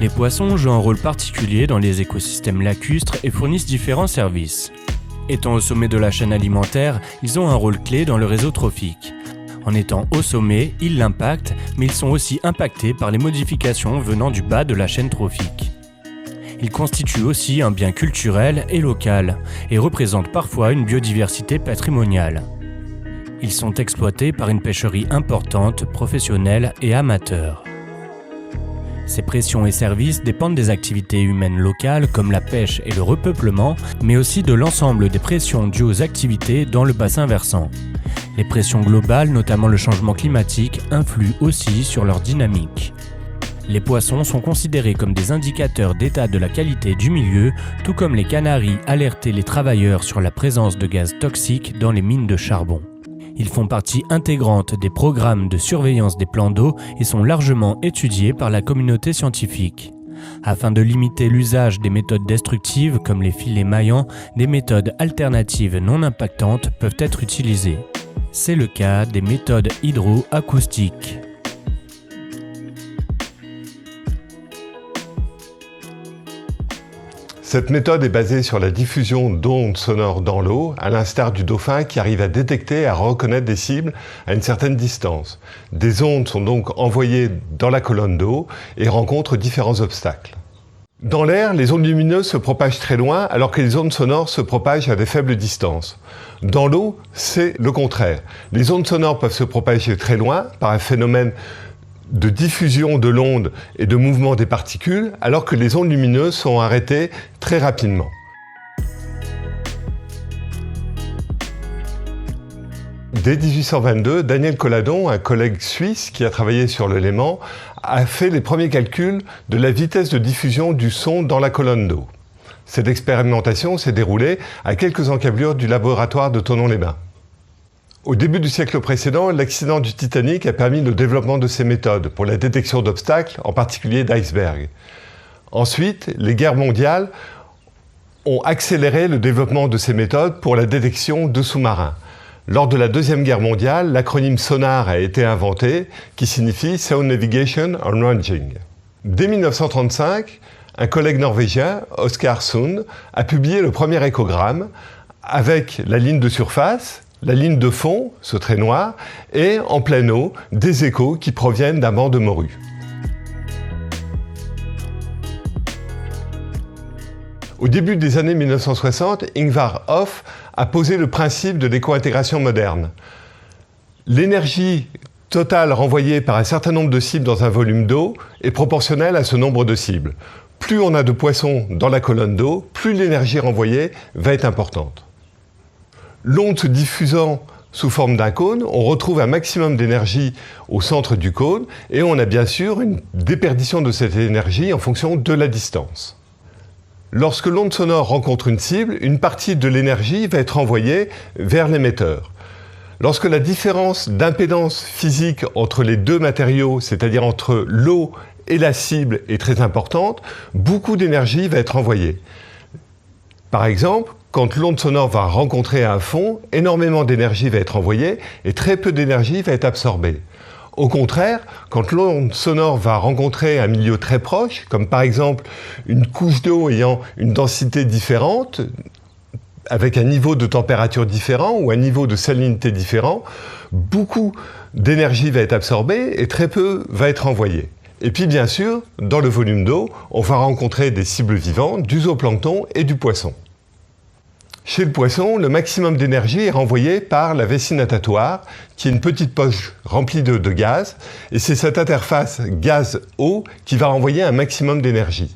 Les poissons jouent un rôle particulier dans les écosystèmes lacustres et fournissent différents services. Étant au sommet de la chaîne alimentaire, ils ont un rôle clé dans le réseau trophique. En étant au sommet, ils l'impactent, mais ils sont aussi impactés par les modifications venant du bas de la chaîne trophique. Ils constituent aussi un bien culturel et local, et représentent parfois une biodiversité patrimoniale. Ils sont exploités par une pêcherie importante, professionnelle et amateur. Ces pressions et services dépendent des activités humaines locales comme la pêche et le repeuplement, mais aussi de l'ensemble des pressions dues aux activités dans le bassin versant. Les pressions globales, notamment le changement climatique, influent aussi sur leur dynamique. Les poissons sont considérés comme des indicateurs d'état de la qualité du milieu, tout comme les canaris alertaient les travailleurs sur la présence de gaz toxiques dans les mines de charbon. Ils font partie intégrante des programmes de surveillance des plans d'eau et sont largement étudiés par la communauté scientifique. Afin de limiter l'usage des méthodes destructives comme les filets maillants, des méthodes alternatives non impactantes peuvent être utilisées. C'est le cas des méthodes hydroacoustiques. Cette méthode est basée sur la diffusion d'ondes sonores dans l'eau, à l'instar du dauphin qui arrive à détecter et à reconnaître des cibles à une certaine distance. Des ondes sont donc envoyées dans la colonne d'eau et rencontrent différents obstacles. Dans l'air, les ondes lumineuses se propagent très loin alors que les ondes sonores se propagent à des faibles distances. Dans l'eau, c'est le contraire. Les ondes sonores peuvent se propager très loin par un phénomène de diffusion de l'onde et de mouvement des particules, alors que les ondes lumineuses sont arrêtées très rapidement. Dès 1822, Daniel Colladon, un collègue suisse qui a travaillé sur le Léman, a fait les premiers calculs de la vitesse de diffusion du son dans la colonne d'eau. Cette expérimentation s'est déroulée à quelques encablures du laboratoire de Thonon-les-Bains. Au début du siècle précédent, l'accident du Titanic a permis le développement de ces méthodes pour la détection d'obstacles, en particulier d'icebergs. Ensuite, les guerres mondiales ont accéléré le développement de ces méthodes pour la détection de sous-marins. Lors de la Deuxième Guerre mondiale, l'acronyme SONAR a été inventé, qui signifie Sound Navigation on Ranging. Dès 1935, un collègue norvégien, Oskar Sund, a publié le premier échogramme avec la ligne de surface, la ligne de fond, ce trait noir, et en pleine eau, des échos qui proviennent d'un banc de morue. Au début des années 1960, Ingvar Hoff a posé le principe de l'éco-intégration moderne. L'énergie totale renvoyée par un certain nombre de cibles dans un volume d'eau est proportionnelle à ce nombre de cibles. Plus on a de poissons dans la colonne d'eau, plus l'énergie renvoyée va être importante. L'onde se diffusant sous forme d'un cône, on retrouve un maximum d'énergie au centre du cône et on a bien sûr une déperdition de cette énergie en fonction de la distance. Lorsque l'onde sonore rencontre une cible, une partie de l'énergie va être envoyée vers l'émetteur. Lorsque la différence d'impédance physique entre les deux matériaux, c'est-à-dire entre l'eau et la cible, est très importante, beaucoup d'énergie va être envoyée. Par exemple, quand l'onde sonore va rencontrer un fond, énormément d'énergie va être envoyée et très peu d'énergie va être absorbée. Au contraire, quand l'onde sonore va rencontrer un milieu très proche, comme par exemple une couche d'eau ayant une densité différente, avec un niveau de température différent ou un niveau de salinité différent, beaucoup d'énergie va être absorbée et très peu va être envoyée. Et puis bien sûr, dans le volume d'eau, on va rencontrer des cibles vivantes, du zooplancton et du poisson. Chez le poisson, le maximum d'énergie est renvoyé par la vessie natatoire, qui est une petite poche remplie de gaz, et c'est cette interface gaz-eau qui va renvoyer un maximum d'énergie.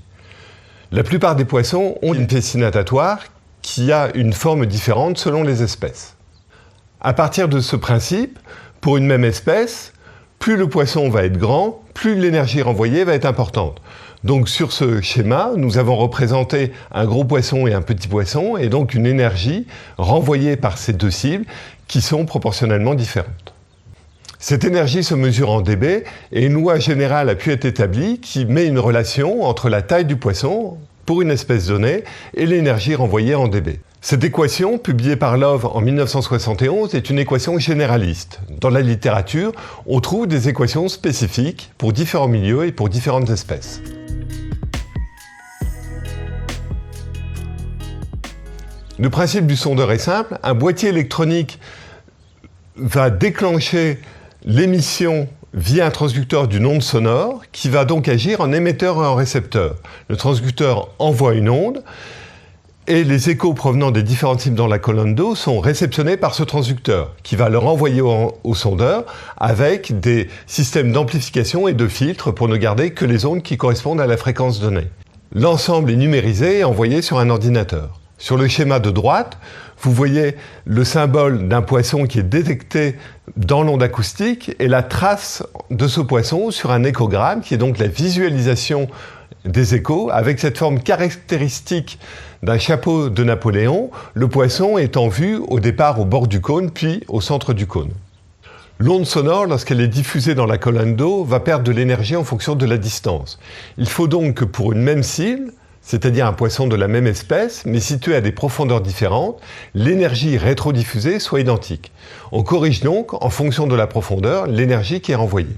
La plupart des poissons ont une vessie natatoire qui a une forme différente selon les espèces. À partir de ce principe, pour une même espèce, plus le poisson va être grand, plus l'énergie renvoyée va être importante. Donc sur ce schéma, nous avons représenté un gros poisson et un petit poisson, et donc une énergie renvoyée par ces deux cibles qui sont proportionnellement différentes. Cette énergie se mesure en dB, et une loi générale a pu être établie qui met une relation entre la taille du poisson pour une espèce donnée et l'énergie renvoyée en dB. Cette équation, publiée par Love en 1971, est une équation généraliste. Dans la littérature, on trouve des équations spécifiques pour différents milieux et pour différentes espèces. Le principe du sondeur est simple. Un boîtier électronique va déclencher l'émission via un transducteur d'une onde sonore qui va donc agir en émetteur et en récepteur. Le transducteur envoie une onde et les échos provenant des différentes cibles dans la colonne d'eau sont réceptionnés par ce transducteur qui va le renvoyer au sondeur avec des systèmes d'amplification et de filtres pour ne garder que les ondes qui correspondent à la fréquence donnée. L'ensemble est numérisé et envoyé sur un ordinateur. Sur le schéma de droite, vous voyez le symbole d'un poisson qui est détecté dans l'onde acoustique et la trace de ce poisson sur un échogramme qui est donc la visualisation des échos avec cette forme caractéristique d'un chapeau de Napoléon, le poisson étant vu au départ au bord du cône puis au centre du cône. L'onde sonore, lorsqu'elle est diffusée dans la colonne d'eau, va perdre de l'énergie en fonction de la distance. Il faut donc que pour une même cible, c'est-à-dire un poisson de la même espèce, mais situé à des profondeurs différentes, l'énergie rétrodiffusée soit identique. On corrige donc, en fonction de la profondeur, l'énergie qui est renvoyée.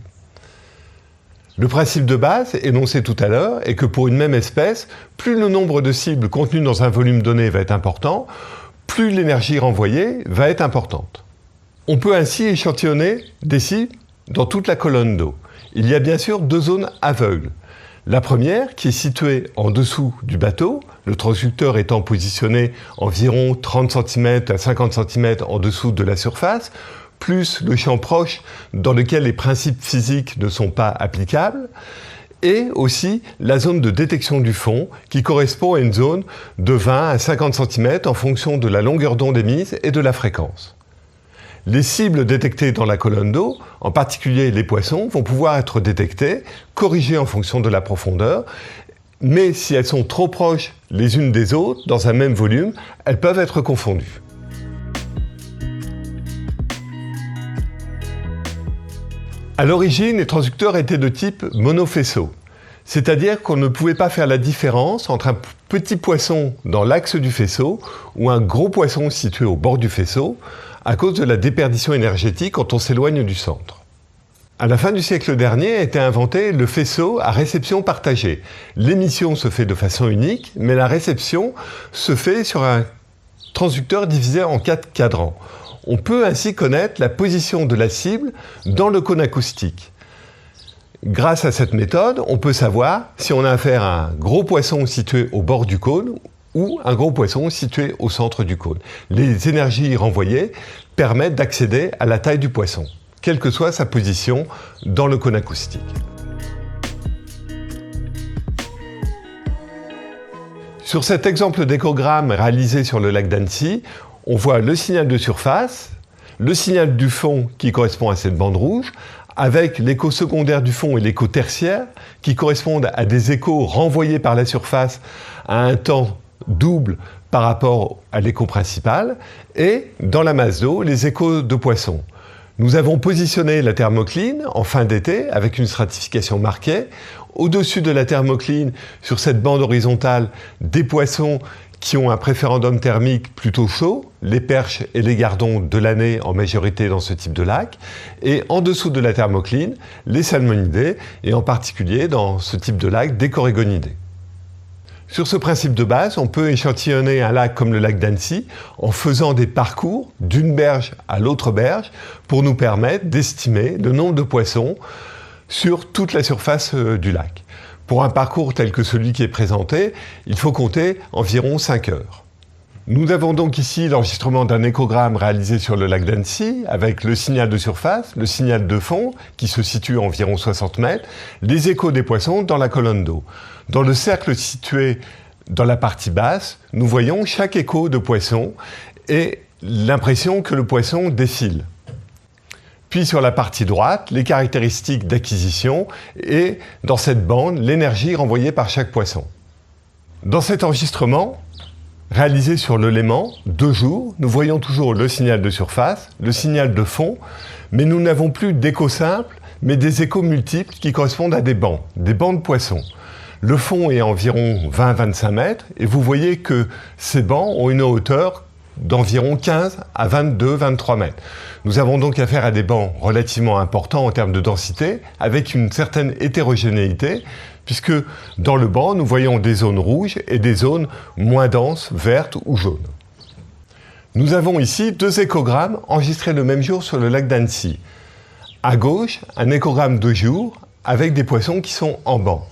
Le principe de base, énoncé tout à l'heure, est que pour une même espèce, plus le nombre de cibles contenues dans un volume donné va être important, plus l'énergie renvoyée va être importante. On peut ainsi échantillonner des cibles dans toute la colonne d'eau. Il y a bien sûr deux zones aveugles. La première, qui est située en dessous du bateau, le transducteur étant positionné environ 30 cm à 50 cm en dessous de la surface, plus le champ proche dans lequel les principes physiques ne sont pas applicables, et aussi la zone de détection du fond, qui correspond à une zone de 20 à 50 cm en fonction de la longueur d'onde émise et de la fréquence. Les cibles détectées dans la colonne d'eau, en particulier les poissons, vont pouvoir être détectées, corrigées en fonction de la profondeur, mais si elles sont trop proches les unes des autres, dans un même volume, elles peuvent être confondues. À l'origine, les transducteurs étaient de type monofaisceau, c'est-à-dire qu'on ne pouvait pas faire la différence entre un petit poisson dans l'axe du faisceau ou un gros poisson situé au bord du faisceau, à cause de la déperdition énergétique quand on s'éloigne du centre. À la fin du siècle dernier a été inventé le faisceau à réception partagée. L'émission se fait de façon unique, mais la réception se fait sur un transducteur divisé en 4 cadrans. On peut ainsi connaître la position de la cible dans le cône acoustique. Grâce à cette méthode, on peut savoir si on a affaire à un gros poisson situé au bord du cône ou un gros poisson situé au centre du cône. Les énergies renvoyées permettent d'accéder à la taille du poisson, quelle que soit sa position dans le cône acoustique. Sur cet exemple d'échogramme réalisé sur le lac d'Annecy, on voit le signal de surface, le signal du fond qui correspond à cette bande rouge, avec l'écho secondaire du fond et l'écho tertiaire qui correspondent à des échos renvoyés par la surface à un temps double par rapport à l'écho principal, et dans la masse d'eau, les échos de poissons. Nous avons positionné la thermocline en fin d'été avec une stratification marquée. Au-dessus de la thermocline, sur cette bande horizontale, des poissons qui ont un préférendum thermique plutôt chaud, les perches et les gardons de l'année en majorité dans ce type de lac, et en dessous de la thermocline, les salmonidés, et en particulier dans ce type de lac, des corégonidés. Sur ce principe de base, on peut échantillonner un lac comme le lac d'Annecy en faisant des parcours d'une berge à l'autre berge pour nous permettre d'estimer le nombre de poissons sur toute la surface du lac. Pour un parcours tel que celui qui est présenté, il faut compter environ 5 heures. Nous avons donc ici l'enregistrement d'un échogramme réalisé sur le lac d'Annecy avec le signal de surface, le signal de fond qui se situe à environ 60 mètres, les échos des poissons dans la colonne d'eau. Dans le cercle situé dans la partie basse, nous voyons chaque écho de poisson et l'impression que le poisson défile. Puis sur la partie droite, les caractéristiques d'acquisition et dans cette bande, l'énergie renvoyée par chaque poisson. Dans cet enregistrement, réalisé sur le Léman, 2 jours, nous voyons toujours le signal de surface, le signal de fond, mais nous n'avons plus d'échos simples, mais des échos multiples qui correspondent à des bancs de poissons. Le fond est environ 20-25 mètres et vous voyez que ces bancs ont une hauteur d'environ 15 à 22-23 mètres. Nous avons donc affaire à des bancs relativement importants en termes de densité, avec une certaine hétérogénéité, puisque dans le banc, nous voyons des zones rouges et des zones moins denses, vertes ou jaunes. Nous avons ici 2 échogrammes enregistrés le même jour sur le lac d'Annecy. À gauche, un échogramme de jour avec des poissons qui sont en banc.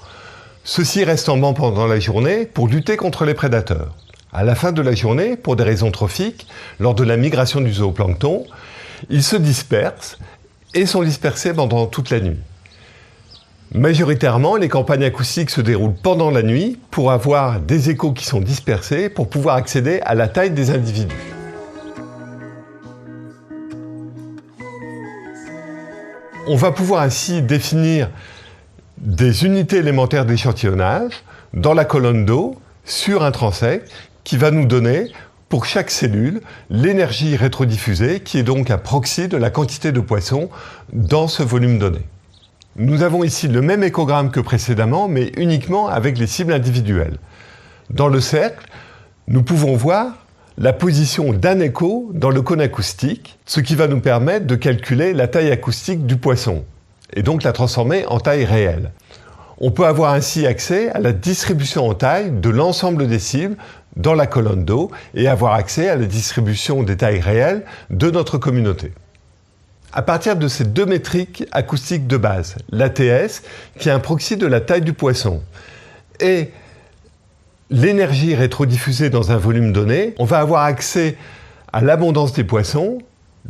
Ceux-ci restent en banc pendant la journée pour lutter contre les prédateurs. À la fin de la journée, pour des raisons trophiques, lors de la migration du zooplancton, ils se dispersent et sont dispersés pendant toute la nuit. Majoritairement, les campagnes acoustiques se déroulent pendant la nuit pour avoir des échos qui sont dispersés pour pouvoir accéder à la taille des individus. On va pouvoir ainsi définir des unités élémentaires d'échantillonnage dans la colonne d'eau sur un transect qui va nous donner, pour chaque cellule, l'énergie rétrodiffusée qui est donc un proxy de la quantité de poissons dans ce volume donné. Nous avons ici le même échogramme que précédemment, mais uniquement avec les cibles individuelles. Dans le cercle, nous pouvons voir la position d'un écho dans le cône acoustique, ce qui va nous permettre de calculer la taille acoustique du poisson, et donc la transformer en taille réelle. On peut avoir ainsi accès à la distribution en taille de l'ensemble des cibles dans la colonne d'eau et avoir accès à la distribution des tailles réelles de notre communauté. À partir de ces 2 métriques acoustiques de base, l'ATS, qui est un proxy de la taille du poisson, et l'énergie rétrodiffusée dans un volume donné, on va avoir accès à l'abondance des poissons,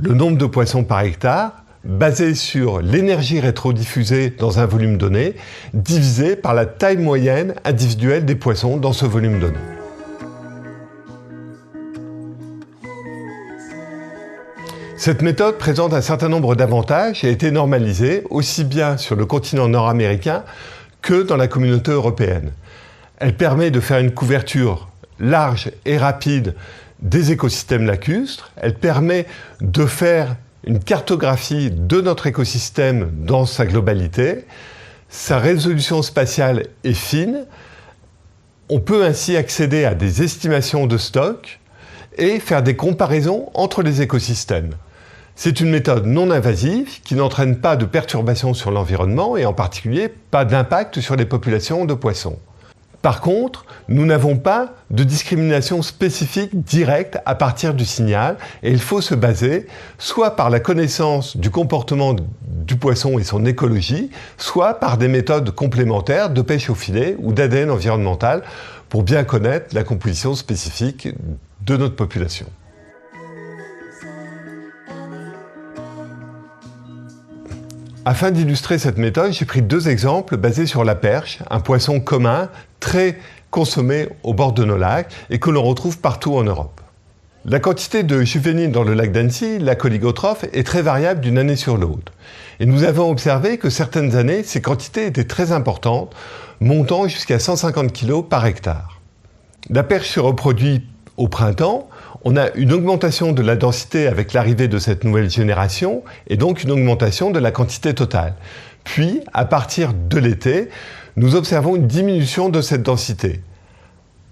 le nombre de poissons par hectare, basé sur l'énergie rétrodiffusée dans un volume donné, divisé par la taille moyenne individuelle des poissons dans ce volume donné. Cette méthode présente un certain nombre d'avantages et a été normalisée aussi bien sur le continent nord-américain que dans la communauté européenne. Elle permet de faire une couverture large et rapide des écosystèmes lacustres. Elle permet de faire une cartographie de notre écosystème dans sa globalité. Sa résolution spatiale est fine. On peut ainsi accéder à des estimations de stock et faire des comparaisons entre les écosystèmes. C'est une méthode non invasive qui n'entraîne pas de perturbations sur l'environnement et en particulier pas d'impact sur les populations de poissons. Par contre, nous n'avons pas de discrimination spécifique directe à partir du signal et il faut se baser soit par la connaissance du comportement du poisson et son écologie, soit par des méthodes complémentaires de pêche au filet ou d'ADN environnemental pour bien connaître la composition spécifique de notre population. Afin d'illustrer cette méthode, j'ai pris 2 exemples basés sur la perche, un poisson commun très consommé au bord de nos lacs et que l'on retrouve partout en Europe. La quantité de juvéniles dans le lac d'Annecy, lac oligotrophe, est très variable d'une année sur l'autre. Et nous avons observé que certaines années, ces quantités étaient très importantes, montant jusqu'à 150 kg par hectare. La perche se reproduit au printemps. On a une augmentation de la densité avec l'arrivée de cette nouvelle génération et donc une augmentation de la quantité totale. Puis, à partir de l'été, nous observons une diminution de cette densité,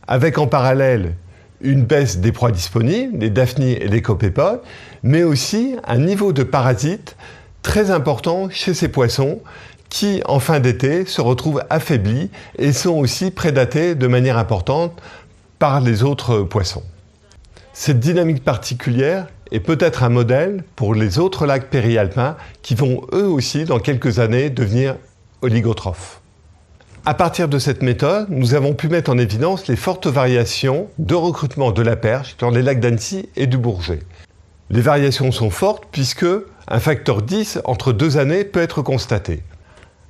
avec en parallèle une baisse des proies disponibles, les daphnies et les copépodes, mais aussi un niveau de parasites très important chez ces poissons qui, en fin d'été, se retrouvent affaiblis et sont aussi prédatés de manière importante par les autres poissons. Cette dynamique particulière est peut-être un modèle pour les autres lacs périalpins qui vont eux aussi, dans quelques années, devenir oligotrophes. À partir de cette méthode, nous avons pu mettre en évidence les fortes variations de recrutement de la perche dans les lacs d'Annecy et du Bourget. Les variations sont fortes puisque un facteur 10 entre 2 années peut être constaté.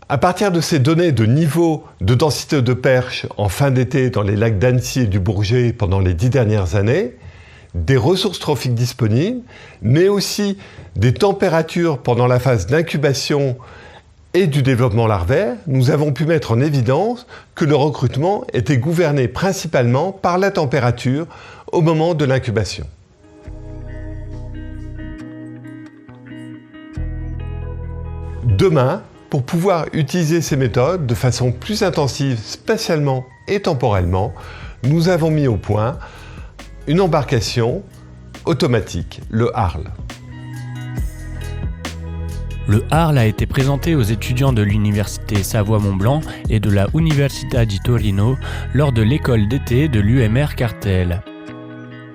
À partir de ces données de niveau de densité de perche en fin d'été dans les lacs d'Annecy et du Bourget pendant les 10 dernières années, des ressources trophiques disponibles, mais aussi des températures pendant la phase d'incubation et du développement larvaire, nous avons pu mettre en évidence que le recrutement était gouverné principalement par la température au moment de l'incubation. Demain, pour pouvoir utiliser ces méthodes de façon plus intensive spatialement et temporellement, nous avons mis au point une embarcation automatique, le HARL. Le HARL a été présenté aux étudiants de l'Université Savoie-Mont-Blanc et de la Università di Torino lors de l'école d'été de l'UMR Cartel.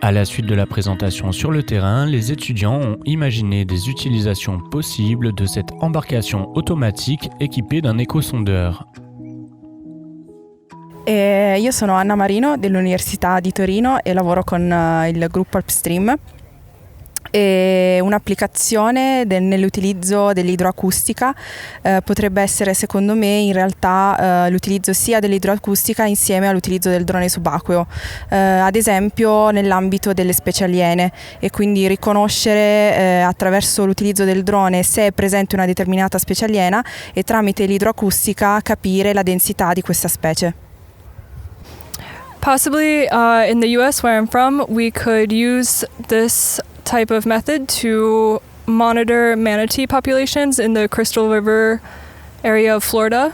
À la suite de la présentation sur le terrain, les étudiants ont imaginé des utilisations possibles de cette embarcation automatique équipée d'un échosondeur. Io sono Anna Marino dell'Università di Torino e lavoro con il gruppo Alpstream. E un'applicazione nell'utilizzo dell'idroacustica potrebbe essere, secondo me, in realtà l'utilizzo sia dell'idroacustica insieme all'utilizzo del drone subacqueo, ad esempio nell'ambito delle specie aliene, e quindi riconoscere attraverso l'utilizzo del drone se è presente una determinata specie aliena e tramite l'idroacustica capire la densità di questa specie. Possibly in the US, where I'm from, we could use this type of method to monitor manatee populations in the Crystal River area of Florida.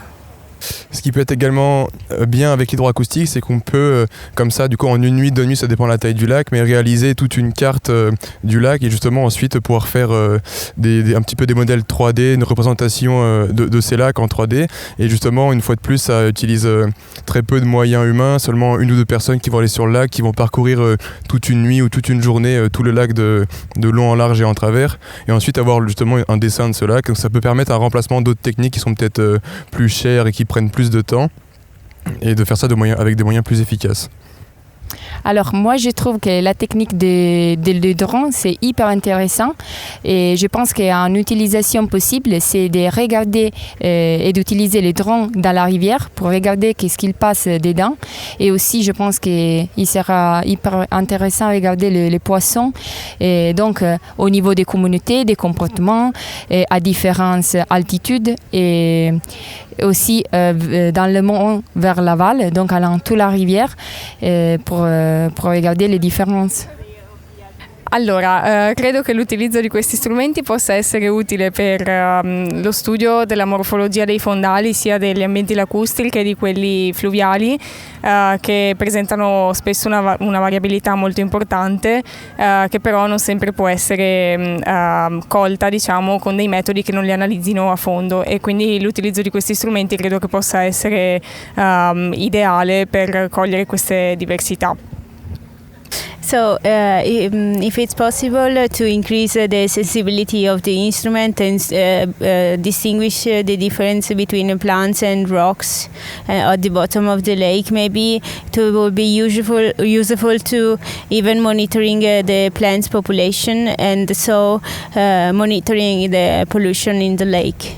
Ce qui peut être également bien avec l'hydroacoustique, c'est qu'on peut, comme ça, du coup en une nuit, 2 nuits, ça dépend de la taille du lac, mais réaliser toute une carte du lac et justement ensuite pouvoir faire un petit peu des modèles 3D, une représentation de ces lacs en 3D. Et justement, une fois de plus, ça utilise très peu de moyens humains, seulement 1 ou 2 personnes qui vont aller sur le lac, qui vont parcourir toute une nuit ou toute une journée tout le lac de long en large et en travers, et ensuite avoir justement un dessin de ce lac. Donc ça peut permettre un remplacement d'autres techniques qui sont peut-être plus chères et qui prennent plus de temps, et de faire ça avec des moyens plus efficaces. Alors moi je trouve que la technique des drones c'est hyper intéressant, et je pense qu'une utilisation possible c'est de regarder et d'utiliser les drones dans la rivière pour regarder qu'est-ce qu'il passe dedans, et aussi je pense qu'il sera hyper intéressant de regarder les poissons, et donc au niveau des communautés, des comportements à différentes altitudes, et aussi dans le mont vers l'aval, donc allant toute la rivière pour regarder le differenze. Allora, credo che l'utilizzo di questi strumenti possa essere utile per lo studio della morfologia dei fondali, sia degli ambienti lacustri che di quelli fluviali, che presentano spesso una variabilità molto importante, che però non sempre può essere colta, diciamo, con dei metodi che non li analizzino a fondo, e quindi l'utilizzo di questi strumenti credo che possa essere ideale per cogliere queste diversità. So if it's possible to increase the sensibility of the instrument and distinguish the difference between plants and rocks at the bottom of the lake, maybe it will be useful to even monitoring the plants population, and so monitoring the pollution in the lake.